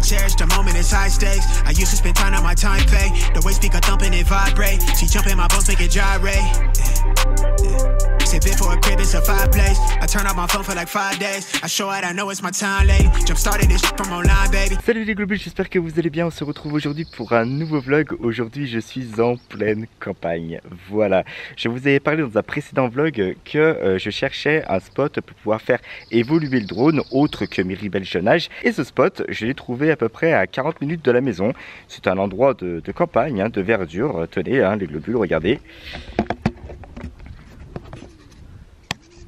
I cherish the moment, it's high stakes. I used to spend time on my time pay. The way speaker thumping it vibrate. She jumping my bones, make it gyrate. Save it for a crib, it's a fireplace. I turn off my phone for like 5 days. I show it, I know it's my time late. Jump started this shit from online, baby. Salut les globules, j'espère que vous allez bien. On se retrouve aujourd'hui pour un nouveau vlog. Aujourd'hui, je suis en pleine campagne. Voilà. Je vous avais parlé dans un précédent vlog que je cherchais un spot pour pouvoir faire évoluer le drone autre que Miribel-Jonage. Et ce spot, je l'ai trouvé à peu près à 40 minutes de la maison. C'est un endroit de campagne, de verdure. Tenez, les globules, regardez.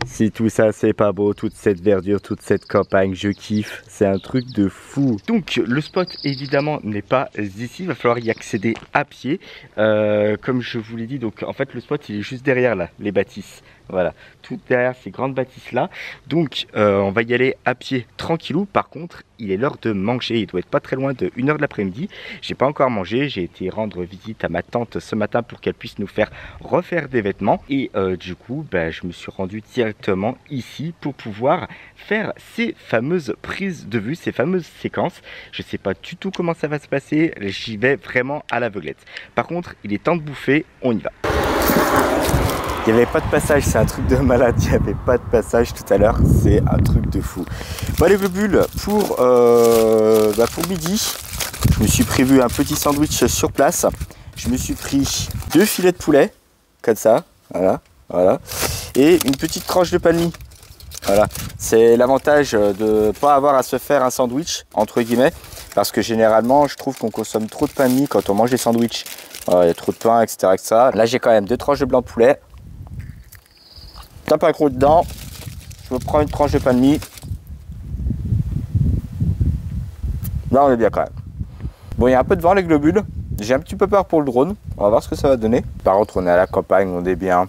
Si tout ça c'est pas beau, toute cette verdure, toute cette campagne, je kiffe, c'est un truc de fou. Donc le spot évidemment n'est pas ici, il va falloir y accéder à pied. Comme je vous l'ai dit, donc en fait le spot il est juste derrière là, les bâtisses. Voilà, tout derrière ces grandes bâtisses là. Donc on va y aller à pied tranquillou. Par contre, il est l'heure de manger. Il doit être pas très loin de 1h de l'après-midi. J'ai pas encore mangé. J'ai été rendre visite à ma tante ce matin pour qu'elle puisse nous faire refaire des vêtements. Et du coup, je me suis rendu directement ici pour pouvoir faire ces fameuses prises de vue, ces fameuses séquences. Je sais pas du tout comment ça va se passer. J'y vais vraiment à l'aveuglette. Par contre, il est temps de bouffer. On y va. Il n'y avait pas de passage, c'est un truc de malade. Il n'y avait pas de passage tout à l'heure, c'est un truc de fou. Bon les globules, pour midi, je me suis prévu un petit sandwich sur place. Je me suis pris 2 filets de poulet, comme ça, voilà. Et une petite tranche de pain de mie. Voilà, c'est l'avantage de ne pas avoir à se faire un sandwich, entre guillemets, parce que généralement, je trouve qu'on consomme trop de pain de mie quand on mange des sandwichs. Il y a trop de pain, etc. Là, j'ai quand même 2 tranches de blanc de poulet. Tape un croc dedans, je me prends une tranche de pain de mie. Là on est bien quand même. Bon, il y a un peu de vent les globules, j'ai un petit peu peur pour le drone, on va voir ce que ça va donner. Par contre on est à la campagne, on est bien.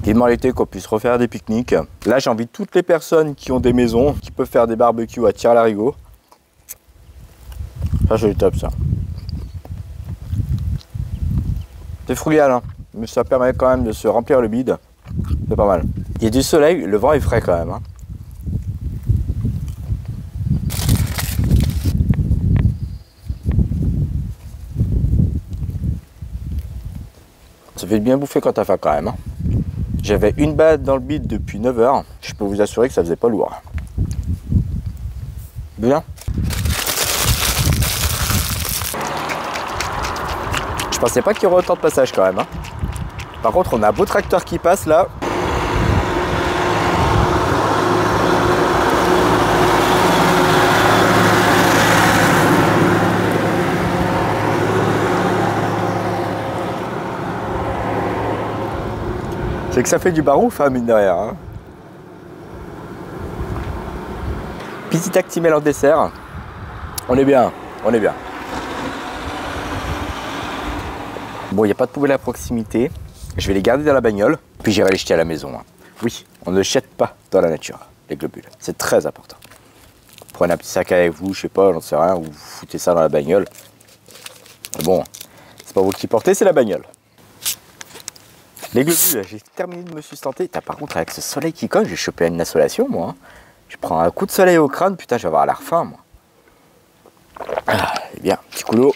Vivement l'été qu'on puisse refaire des pique-niques. Là j'invite toutes les personnes qui ont des maisons, qui peuvent faire des barbecues à Tire-Larigot. Ça c'est le top ça. C'est frugal hein. Mais ça permet quand même de se remplir le bide. C'est pas mal. Il y a du soleil, le vent est frais quand même. Ça fait bien bouffer quand t'as faim quand même. J'avais une balade dans le bide depuis 9 h. Je peux vous assurer que ça faisait pas lourd. Bien. Je pensais pas qu'il y aurait autant de passages quand même. Par contre, on a un beau tracteur qui passe là. C'est que ça fait du barouf, mine de rien. Petit actimel en dessert. On est bien, on est bien. Bon, il n'y a pas de poubelle à proximité. Je vais les garder dans la bagnole, puis j'irai les jeter à la maison. Oui, on ne jette pas dans la nature, les globules. C'est très important. Prenez un petit sac avec vous, je sais pas, j'en sais rien, vous foutez ça dans la bagnole. Bon, c'est pas vous qui portez, c'est la bagnole. Les globules, j'ai terminé de me sustenter. Par contre, avec ce soleil qui colle, j'ai chopé une insolation, moi. Je prends un coup de soleil au crâne, putain, je vais avoir l'air faim, moi. Eh bien, petit coup d'eau.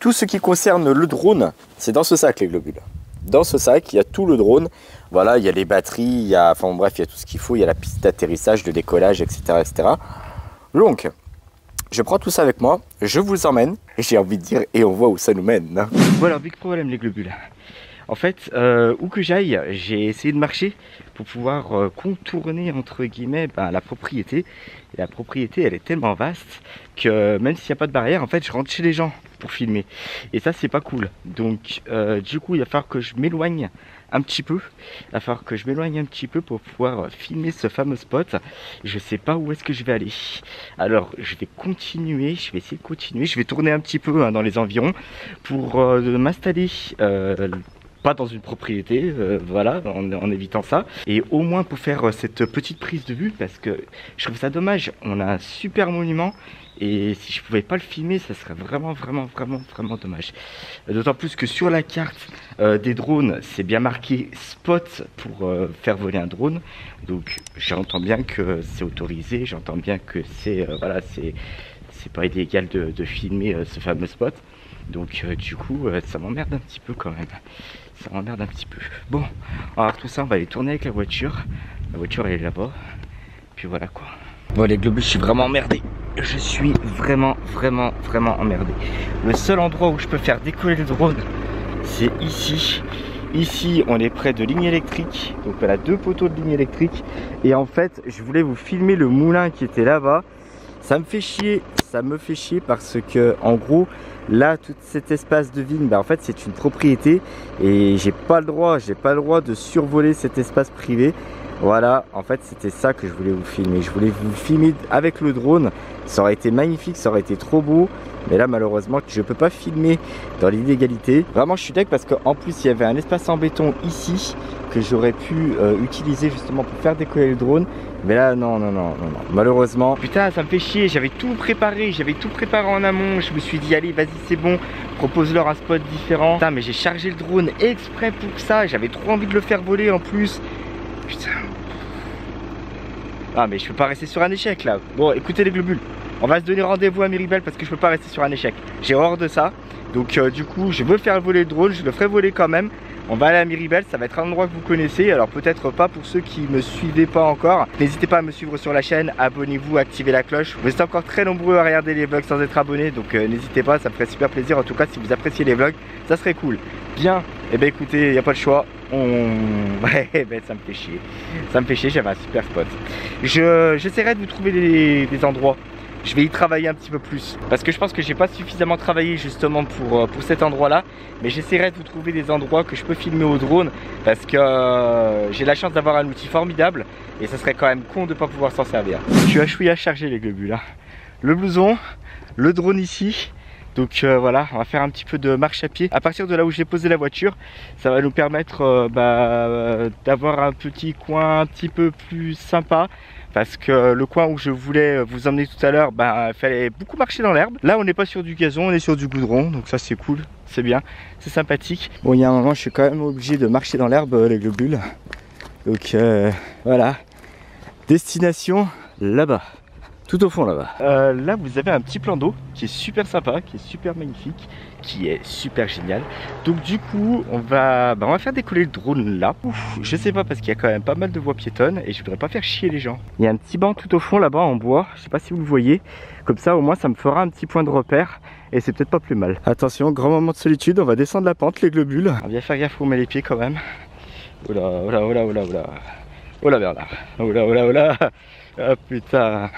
Tout ce qui concerne le drone, c'est dans ce sac les globules. Dans ce sac, il y a tout le drone. Voilà, il y a les batteries, il y a, enfin bref, il y a tout ce qu'il faut. Il y a la piste d'atterrissage, de décollage, etc., etc. Donc, je prends tout ça avec moi, je vous emmène, et j'ai envie de dire, et on voit où ça nous mène. Voilà, big problème les globules. En fait, où que j'aille, j'ai essayé de marcher pour pouvoir contourner entre guillemets la propriété. Et la propriété, elle est tellement vaste que même s'il n'y a pas de barrière, en fait, je rentre chez les gens pour filmer. Et ça, c'est pas cool. Donc, du coup, il va falloir que je m'éloigne un petit peu. Il va falloir que je m'éloigne un petit peu pour pouvoir filmer ce fameux spot. Je sais pas où est-ce que je vais aller. Alors, je vais continuer. Je vais essayer de continuer. Je vais tourner un petit peu dans les environs pour m'installer pas dans une propriété, voilà, en évitant ça. Et au moins pour faire cette petite prise de vue, parce que je trouve ça dommage, on a un super monument. Et si je pouvais pas le filmer, ça serait vraiment dommage. D'autant plus que sur la carte des drones, c'est bien marqué spot pour faire voler un drone. Donc j'entends bien que c'est autorisé, j'entends bien que c'est voilà, c'est pas illégal de filmer ce fameux spot. Donc du coup, ça m'emmerde un petit peu quand même. Ça m'emmerde un petit peu. Bon, alors tout ça, on va aller tourner avec la voiture. La voiture, elle est là-bas. Puis voilà quoi. Bon les globus, je suis vraiment emmerdé. Je suis vraiment emmerdé. Le seul endroit où je peux faire décoller le drone, c'est ici. Ici, on est près de ligne électrique. Donc on a 2 poteaux de ligne électrique. Et en fait, je voulais vous filmer le moulin qui était là-bas. Ça me fait chier parce que en gros, là, tout cet espace de vigne, bah, en fait, c'est une propriété. Et j'ai pas le droit de survoler cet espace privé. Voilà, en fait c'était ça que je voulais vous filmer. Je voulais vous filmer avec le drone. Ça aurait été magnifique, ça aurait été trop beau. Mais là malheureusement je peux pas filmer dans l'illégalité. Vraiment je suis deg parce qu'en plus il y avait un espace en béton ici que j'aurais pu utiliser justement pour faire décoller le drone. Mais là non, malheureusement. Putain ça me fait chier, j'avais tout préparé en amont. Je me suis dit allez vas-y c'est bon, propose-leur un spot différent. Putain mais j'ai chargé le drone exprès pour ça. J'avais trop envie de le faire voler en plus. Putain. Ah mais je peux pas rester sur un échec là. Bon écoutez les globules, on va se donner rendez-vous à Miribel parce que je peux pas rester sur un échec. J'ai horreur de ça. Donc du coup je veux faire voler le drone, je le ferai voler quand même. On va aller à Miribel, ça va être un endroit que vous connaissez. Alors peut-être pas pour ceux qui me suivaient pas encore. N'hésitez pas à me suivre sur la chaîne, abonnez-vous, activez la cloche. Vous êtes encore très nombreux à regarder les vlogs sans être abonnés. Donc n'hésitez pas, ça me ferait super plaisir. En tout cas si vous appréciez les vlogs, ça serait cool. Bien, et ben écoutez, il n'y a pas le choix. Ouais, ben ça me fait chier. Ça me fait chier, j'avais un super spot. J'essaierai de vous trouver des endroits. Je vais y travailler un petit peu plus parce que je pense que j'ai pas suffisamment travaillé justement pour cet endroit là, mais j'essaierai de vous trouver des endroits que je peux filmer au drone parce que j'ai la chance d'avoir un outil formidable et ça serait quand même con de pas pouvoir s'en servir. Je suis à chouïa à charger les globus là. Le blouson, le drone ici. Donc voilà, on va faire un petit peu de marche à pied. À partir de là où j'ai posé la voiture, ça va nous permettre d'avoir un petit coin un petit peu plus sympa. Parce que le coin où je voulais vous emmener tout à l'heure, il fallait beaucoup marcher dans l'herbe. Là on n'est pas sur du gazon, on est sur du goudron. Donc ça c'est cool, c'est bien, c'est sympathique. Bon il y a un moment je suis quand même obligé de marcher dans l'herbe les globules. Donc voilà, destination là-bas. Tout au fond là-bas. Là vous avez un petit plan d'eau qui est super sympa, qui est super magnifique, qui est super génial. Donc du coup on va faire décoller le drone là. Ouf, je sais pas parce qu'il y a quand même pas mal de voies piétonnes et je voudrais pas faire chier les gens. Il y a un petit banc tout au fond là-bas en bois, je sais pas si vous le voyez. Comme ça au moins ça me fera un petit point de repère et c'est peut-être pas plus mal. Attention, grand moment de solitude, on va descendre la pente les globules. On va bien faire gaffe où on met les pieds quand même. Oula, oula, oula, oula, oula. Oula Bernard. Oula, oula, oula. Ah putain.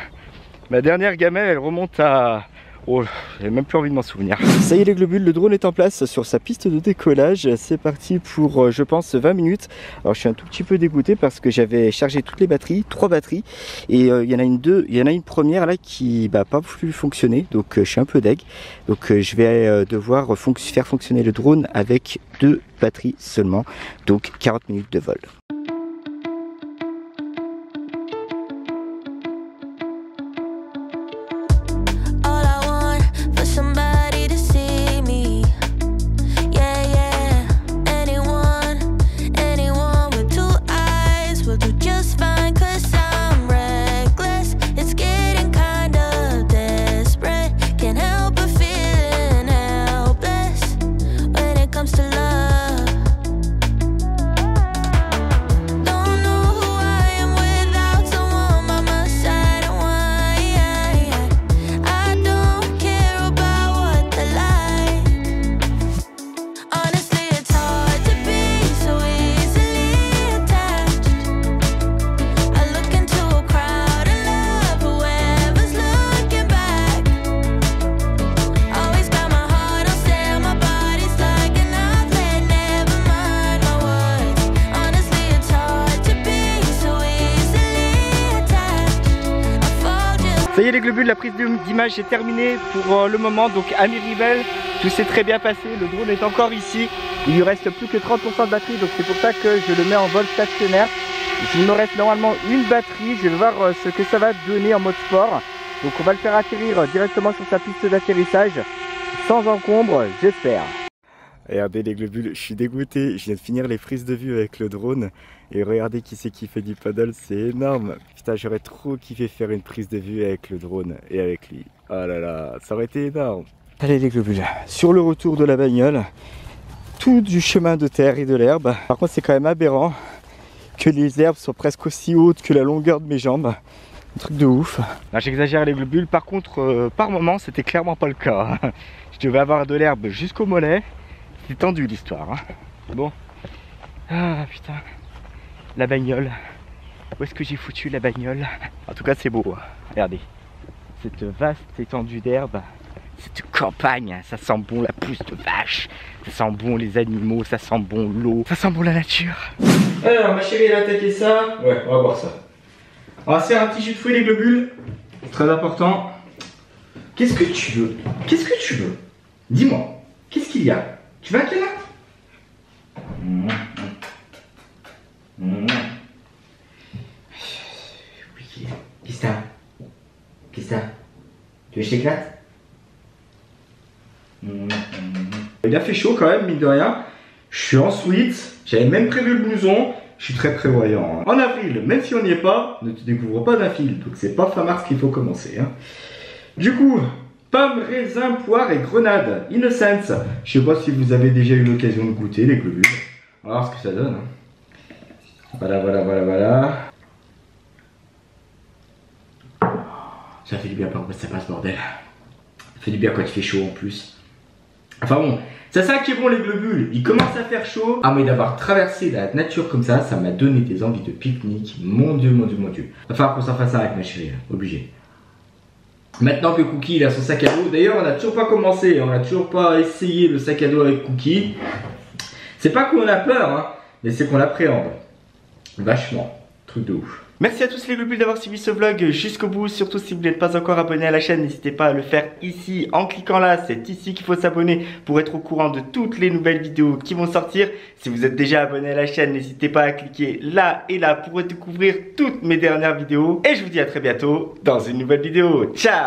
Ma dernière gamelle elle remonte à... Oh, j'ai même plus envie de m'en souvenir. Ça y est les globules, le drone est en place sur sa piste de décollage. C'est parti pour je pense 20 minutes. Alors je suis un tout petit peu dégoûté parce que j'avais chargé toutes les batteries, 3 batteries. Et il y en a une première là qui pas plus fonctionner. Donc je suis un peu deg. Donc je vais devoir faire fonctionner le drone avec 2 batteries seulement. Donc 40 minutes de vol. Ça y est les globules, la prise d'image est terminée pour le moment. Donc à Miribel, tout s'est très bien passé. Le drone est encore ici. Il lui reste plus que 30% de batterie. Donc c'est pour ça que je le mets en vol stationnaire. Il me reste normalement une batterie. Je vais voir ce que ça va donner en mode sport. Donc on va le faire atterrir directement sur sa piste d'atterrissage. Sans encombre, j'espère. Regardez les globules, je suis dégoûté. Je viens de finir les prises de vue avec le drone. Et regardez qui c'est qui fait du paddle, c'est énorme. Putain, j'aurais trop kiffé faire une prise de vue avec le drone et avec lui. Oh là là, ça aurait été énorme. Allez les globules, sur le retour de la bagnole, tout du chemin de terre et de l'herbe. Par contre, c'est quand même aberrant que les herbes soient presque aussi hautes que la longueur de mes jambes. Un truc de ouf. J'exagère les globules, par contre, par moment, c'était clairement pas le cas. Je devais avoir de l'herbe jusqu'au mollet. C'est tendu l'histoire. Bon. Ah putain. La bagnole. Où est-ce que j'ai foutu la bagnole? En tout cas c'est beau. Regardez. Cette vaste étendue d'herbe. Cette campagne. Ça sent bon la pousse de vache. Ça sent bon les animaux. Ça sent bon l'eau. Ça sent bon la nature. Alors ma chérie elle a attaqué ça. Ouais on va voir ça. On va se faire un petit jus de fruits les globules. Très important. Qu'est-ce que tu veux? Qu'est-ce que tu veux? Dis-moi. Qu'est-ce qu'il y a? Tu veux un câlin? Qu'est-ce que t'as? Qu'est-ce que t'as? Tu veux que je t'éclate? Il a fait chaud quand même, mine de rien. Je suis en sweat. J'avais même prévu le blouson. Je suis très prévoyant. En avril, même si on n'y est pas, ne te découvre pas d'un fil. Donc c'est pas fin mars qu'il faut commencer. Du coup, pommes, raisins, poires et grenades. Innocence. Je sais pas si vous avez déjà eu l'occasion de goûter les globules. On va voir ce que ça donne. Voilà, voilà, voilà, voilà. Ça fait du bien quand ça passe, bordel. Ça fait du bien quand il fait chaud en plus. Enfin bon, c'est ça qui est bon les globules. Il commence à faire chaud. Ah mais d'avoir traversé la nature comme ça m'a donné des envies de pique-nique. Mon Dieu, mon Dieu, mon Dieu. Il va falloir qu'on s'en fasse un avec ma chérie, obligé. Maintenant que Cookie il a son sac à dos, d'ailleurs on n'a toujours pas commencé, on n'a toujours pas essayé le sac à dos avec Cookie. C'est pas qu'on a peur, hein, mais c'est qu'on l'appréhende. Vachement, truc de ouf. Merci à tous les globules d'avoir suivi ce vlog jusqu'au bout. Surtout si vous n'êtes pas encore abonné à la chaîne, n'hésitez pas à le faire ici en cliquant là. C'est ici qu'il faut s'abonner pour être au courant de toutes les nouvelles vidéos qui vont sortir. Si vous êtes déjà abonné à la chaîne, n'hésitez pas à cliquer là et là pour découvrir toutes mes dernières vidéos. Et je vous dis à très bientôt dans une nouvelle vidéo. Ciao!